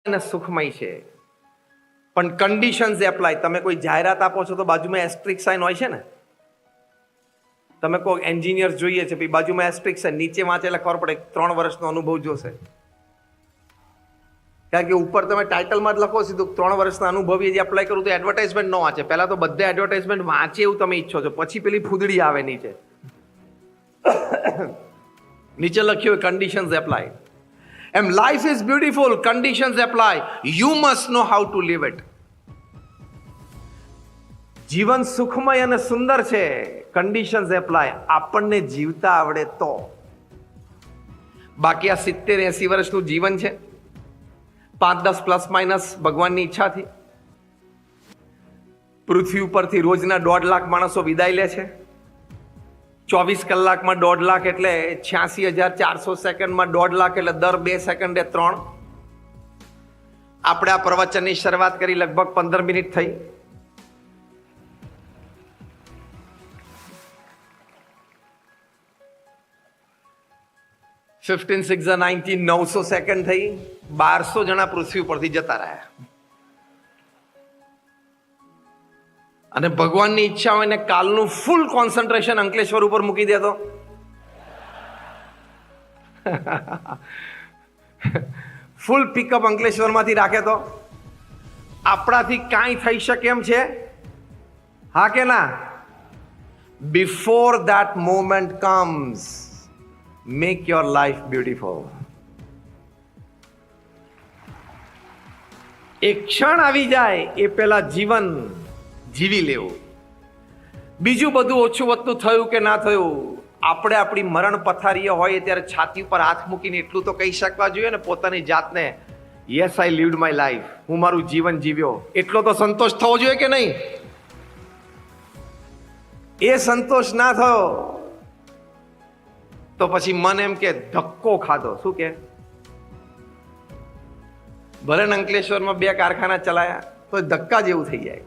અને સુખમય છે, પણ કન્ડિશન્સ એપ્લાય. તમે કોઈ જાહેરાત આપો છો તો બાજુમાં એસ્ટ્રિક સાઇન હોય છે ને. તમે કોઈ એન્જિનિયર જોઈએ છે, પછી બાજુમાં એસ્ટ્રિક સાઇન નીચે વાંચે એટલે ખબર પડે 3 વર્ષનો અનુભવ જોશે. કારણ કે ઉપર તમે ટાઇટલમાં જ લખો સીધું 3 વર્ષના અનુભવી જે એપ્લાય કરું તો એડવર્ટાઇઝમેન્ટ ન વાંચે. પહેલા તો બધા એડવર્ટાઇઝમેન્ટ વાંચે એવું તમે ઈચ્છો છો, પછી પેલી ફૂદડી આવે નીચે. નીચે લખ્યું કન્ડિશન્સ એપ્લાય. એમ life is beautiful, conditions apply, you must know how to live it. જીવન સુખમય અને સુંદર છે, કન્ડિશન્સ એપ્લાય. આપણને જીવતા આવડે તો. બાકી આ 70-80 વર્ષનું જીવન છે, 5-10 પ્લસ માઇનસ ભગવાનની ઈચ્છાથી. પૃથ્વી ઉપરથી રોજના 1.5 લાખ માણસો વિદાય લે છે. 24 કલાકમાં 1.5 લાખ એટલે 86,400 સેકન્ડમાં 1.5 લાખ એટલે દર 2 સેકન્ડે 3. આપણે આ પ્રવચનની શરૂઆત કરી લગભગ 15 મિનિટ થઈ. ફિફ્ટીન 6 19 900 સેકન્ડ થઈ. 1200 જણા પૃથ્વી પરથી જતા રહ્યા. અને ભગવાનની ઈચ્છા હોય ને કાલનું ફૂલ કોન્સન્ટ્રેશન અંકલેશ્વર ઉપર મૂકી દે તો ફૂલ પિકઅપ અંકલેશ્વરમાંથી રાખે તો આપણાથી કાંઈ થઈ શકે એમ છે? હા કે ના? Before that moment comes, make your life beautiful. એક ક્ષણ આવી જાય એ પહેલા જીવન જીવી લેવું. બીજું બધું ઓછું વધતું થયું કે ના થયું, આપણે આપણી મરણ પથારીએ હોય ત્યારે છાતી ઉપર હાથ મૂકીને એટલું તો કહી શકવા જોઈએ ને પોતાની જાતને, yes I lived my life, હું મારું જીવન જીવ્યો. એટલો તો સંતોષ થવો જોઈએ કે નહીં? એ સંતોષ ના થયો તો પછી મન એમ કે ધક્કો ખાધો. શું કે? ભલે અંકલેશ્વરમાં 2 કારખાના ચલાયા તો ધક્કા જેવું થઈ જાય.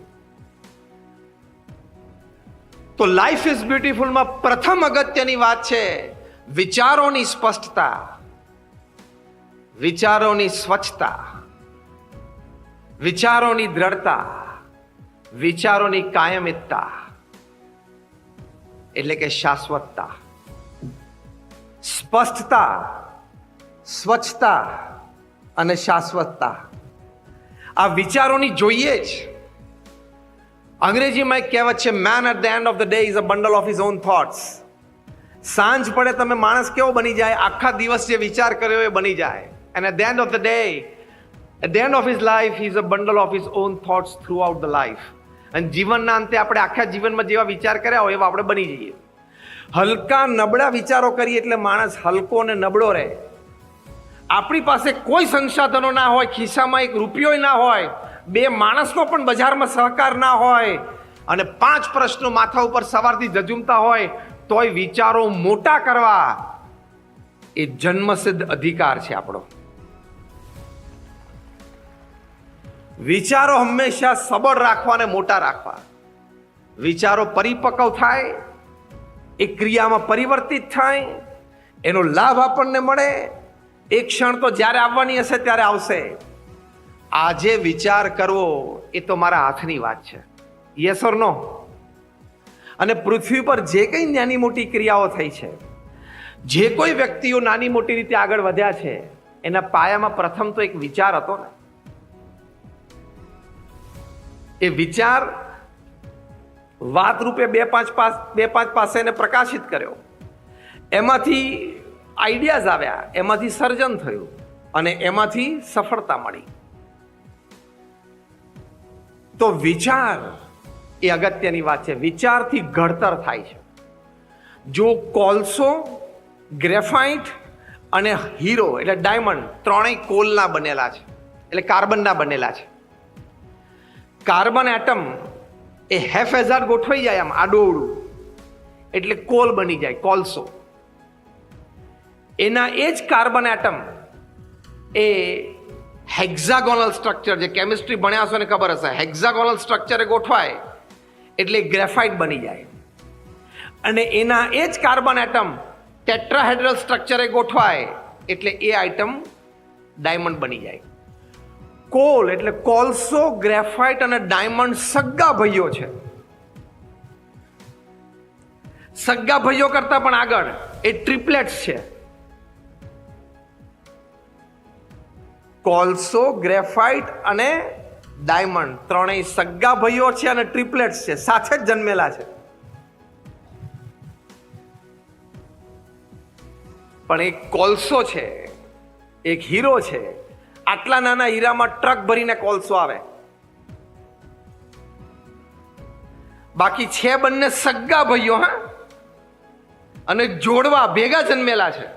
તો લાઈફ ઇઝ બ્યુટીફુલમાં પ્રથમ અગત્યની વાત છે વિચારોની સ્પષ્ટતા, વિચારોની સ્વચ્છતા, વિચારોની દ્રઢતા, વિચારોની કાયમિતતા, એટલે કે શાશ્વતતા. સ્પષ્ટતા, સ્વચ્છતા અને શાશ્વતતા આ વિચારોની જોઈએ જ. અંગ્રેજીમાં એક કહેવત છે, man at the end of the day is a bundle of his own thoughts. સાંજ પડે તમે માણસ કેવો બની જાય? આખા દિવસ જે વિચાર કર્યો એ બની જાય. And at the end of the day, at the end of his life, he is a bundle of his own thoughts throughout the life. અને જીવનના અંતે આપણે આખા જીવનમાં જેવા વિચાર કર્યા હોય એવા આપણે બની જઈએ. હલકા નબળા વિચારો કરીએ એટલે માણસ હલકો અને નબળો રહે. આપણી પાસે કોઈ સંસાધનો ના હોય, ખિસ્સામાં 1 રૂપિયો ના હોય, 2 માણસનો પણ બજારમાં સહકાર ના હોય, અને 5 પ્રશ્નો માથા ઉપર સવારથી જજુમતા હોય, તોય વિચારો મોટા કરવા એ જન્મસિદ્ધ અધિકાર છે આપણો. વિચારો હંમેશા સબળ રાખવા અને મોટા રાખવા. વિચારો પરિપક્વ થાય, એ ક્રિયામાં પરિવર્તિત થાય, એનો લાભ આપણને મળે. એક ક્ષણ તો જ્યારે આવવાની હશે ત્યારે આવશે. આજે વિચાર કરવો એ તો મારા હાથની વાત છે. યસ ઓર નો? અને પૃથ્વી પર જે કંઈ નાની મોટી ક્રિયાઓ થઈ છે, જે કોઈ વ્યક્તિઓ નાની મોટી રીતે આગળ વધ્યા છે, એના પાયામાં પ્રથમ તો એક વિચાર હતો ને. એ વિચાર વાત રૂપે 2-5 પાસે એને પ્રકાશિત કર્યો. એમાંથી આઈડિયાઝ આવ્યા, એમાંથી સર્જન થયું અને એમાંથી સફળતા મળી. તો વિચાર એ અગત્યની વાત છે. વિચારથી ઘડતર થાય છે. જો કોલસો, ગ્રેફાઇટ અને હીરો એટલે ડાયમંડ, ત્રણેય કોલના બનેલા છે, એટલે કાર્બનના બનેલા છે. કાર્બન એટમ એ હેફેઝાર્ડ ગોઠવાઈ જાય આમ આડોઅવળું એટલે કોલ બની જાય, કોલસો. એના એ જ કાર્બન એટમ એ હેક્ઝાગોનલ સ્ટ્રક્ચર, જે કેમિસ્ટ્રી ભણ્યા હશો ને ખબર હશે, હેક્ઝાગોનલ સ્ટ્રક્ચરે ગોઠવાય એટલે ગ્રેફાઇટ બની જાય. અને એના એ જ કાર્બન એટમ ટેટ્રાહેડ્રલ સ્ટ્રક્ચરે ગોઠવાય એટલે એ આઇટમ ડાયમંડ બની જાય. કોલ એટલે કોલસો, ગ્રેફાઇટ અને ડાયમંડ સગા ભાઈઓ છે. સગા ભાઈઓ કરતા પણ આગળ એ ટ્રિપલેટ્સ છે. કોલસો, ગ્રેફાઇટ અને ડાયમંડ ત્રણેય સગા ભાઈઓ છે અને ટ્રિપલેટ્સ છે, સાથે જ જન્મેલા છે. પણ એક કોલસો છે, એક હીરો છે. આટલા નાના હીરામાં ટ્રક ભરીને કોલસો આવે. બાકી છે બંને સગા ભાઈઓ, હા, અને જોડવા ભેગા જન્મેલા છે.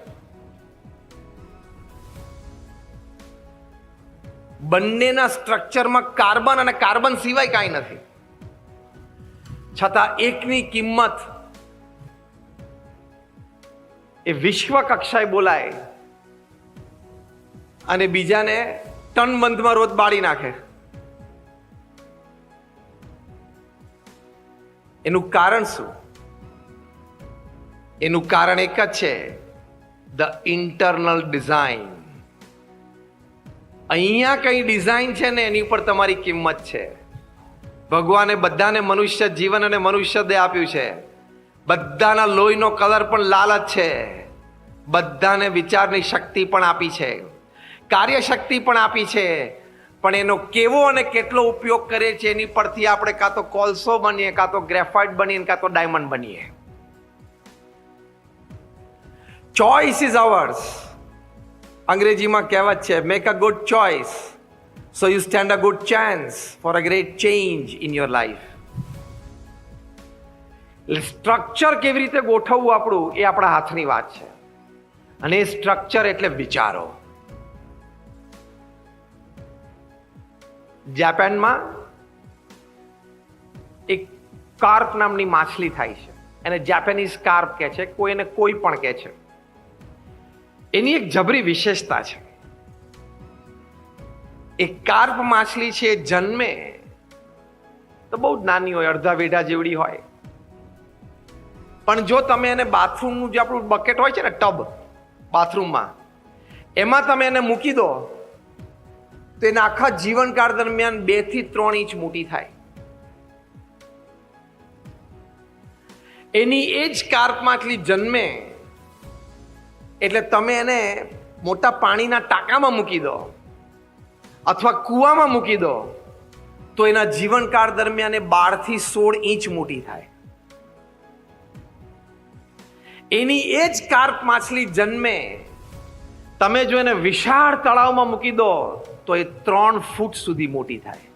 બંનેના સ્ટ્રક્ચરમાં કાર્બન અને કાર્બન સિવાય કાંઈ નથી. છતાં એકની કિંમત એ વિશ્વ કક્ષાએ બોલાય અને બીજાને ટન બંધમાં રોજ બાળી નાખે. એનું કારણ શું? એનું કારણ એક જ છે, ધ ઇન્ટરનલ ડિઝાઇન. અહીંયા કઈ ડિઝાઇન છે ને એની ઉપર તમારી કિંમત છે. ભગવાને બધાને મનુષ્ય જીવન અને મનુષ્ય દેહ આપ્યું છે. બધાના લોહીનો કલર પણ લાલ જ છે. બધાને વિચારની શક્તિ પણ આપી છે, કાર્યશક્તિ પણ આપી છે. પણ એનો કેવો અને કેટલો ઉપયોગ કરે છે એની પરથી આપણે કાં તો કોલસો બનીએ, કાં તો ગ્રેફાઇટ બનીએ, કાં તો ડાયમંડ બનીએ. Choice is hours. અંગ્રેજીમાં કહેવત છે, make a good choice so you stand a good chance for a great change in your life. Structure કેવી રીતે ગોઠવવું આપણું એ આપણા હાથની વાત છે. અને એ સ્ટ્રક્ચર એટલે વિચારો. જાપાનમાં એક કાર્પ નામની માછલી થાય છે. એને જાપાનીઝ કાર્પ કહે છે, કોઈ એને કોઈ પણ કહે છે. એની એક જબરી વિશેષતા છે. એક કાર્પ માછલી છે, જન્મે તો બહુ જ નાની હોય, અડધા વેઢા જેવડી હોય. પણ જો તમે એને બાથરૂમનું જે આપણું બકેટ હોય છે ને, ટબ બાથરૂમમાં, એમાં તમે એને મૂકી દો તો એના આખા જીવનકાળ દરમિયાન 2 થી 3 ઇંચ મોટી થાય. એની એ જ કાર્પ માછલી જન્મે એટલે તમે એને મોટા પાણીના ટાંકામાં મૂકી દો અથવા કૂવામાં મૂકી દો તો એના જીવનકાળ દરમિયાન એ 12 થી 16 ઇંચ મોટી થાય. એની એ જ કાર્પ માછલી જન્મે તમે જો એને વિશાળ તળાવમાં મૂકી દો તો એ 3 ફૂટ સુધી મોટી થાય.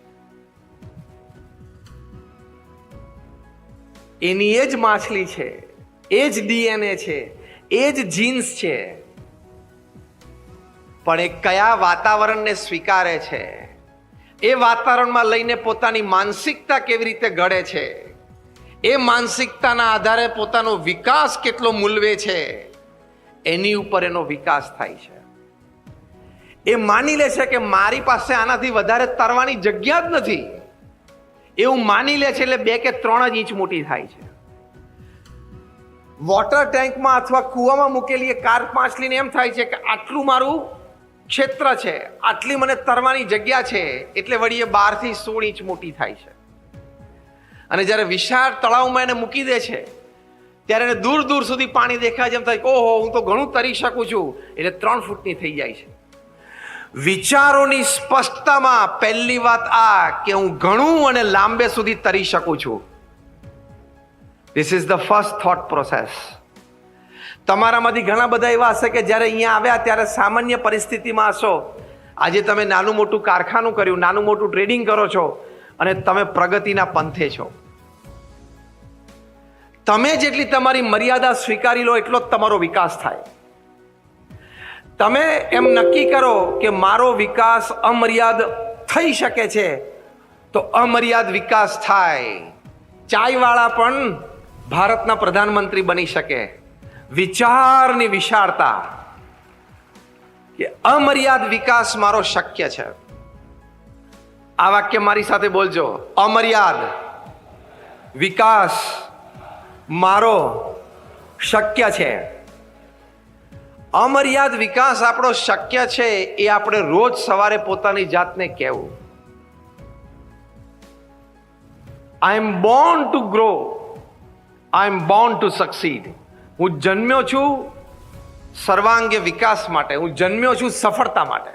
એની એ જ માછલી છે, એ જ ડીએનએ છે, એ જ જીન્સ છે. પણ એ કયા વાતાવરણને સ્વીકારે છે, એ વાતાવરણમાં લઈને પોતાની માનસિકતા કેવી રીતે ઘડે છે, એ માનસિકતાના આધારે પોતાનો વિકાસ કેટલો મૂલવે છે, એની ઉપર એનો વિકાસ થાય છે. એ માની લે છે કે મારી પાસે આનાથી વધારે તરવાની જગ્યા જ નથી, એવું માની લે છે. એટલે 2 કે 3 જ ઇંચ મોટી થાય છે. વોટર ટેન્કમાં અથવા કૂવામાં મૂકેલી એ કાર્પ માછલીને એમ થાય છે કે આટલું મારું ક્ષેત્ર છે, આટલી મને તરવાની જગ્યા છે, એટલે વળી એ 12 થી 16 ઇંચ મોટી થાય છે. અને જ્યારે વિશાળ તળાવમાં એને મૂકી દે છે ત્યારે એને દૂર દૂર સુધી પાણી દેખાય, જેમ થાય ઓહો હું તો ઘણું તરી શકું છું, એટલે 3 ફૂટની થઈ જાય છે. વિચારોની સ્પષ્ટતામાં પહેલી વાત આ કે હું ઘણું અને લાંબે સુધી તરી શકું છું. This is the first thought process. તમારામાંથી ઘણા બધા એવા હશે કે જ્યારે અહીંયા આવ્યા ત્યારે સામાન્ય પરિસ્થિતિમાં હશો. આજે તમે નાનું મોટું કારખાનું કર્યું, નાનું મોટું ટ્રેડિંગ કરો છો અને તમે પ્રગતિના પંથે છો. તમે જેટલી તમારી મર્યાદા સ્વીકારી લો એટલો જ તમારો વિકાસ થાય. તમે એમ નક્કી કરો કે મારો વિકાસ અમર્યાદ થઈ શકે છે તો અમર્યાદ વિકાસ થાય. ચાયવાળા પણ ભારતના પ્રધાનમંત્રી બની શકે. વિચારની વિશાળતા કે અમર્યાદ વિકાસ મારો શક્ય છે. આ વાક્ય મારી સાથે બોલજો, અમર્યાદ વિકાસ મારો શક્ય છે. અમર્યાદ વિકાસ આપણો શક્ય છે એ આપણે રોજ સવારે પોતાની જાતને કહેવું. I am born to grow, I am born to succeed. હું જન્મ્યો છું સર્વાંગી વિકાસ માટે, હું જન્મ્યો છું સફળતા માટે.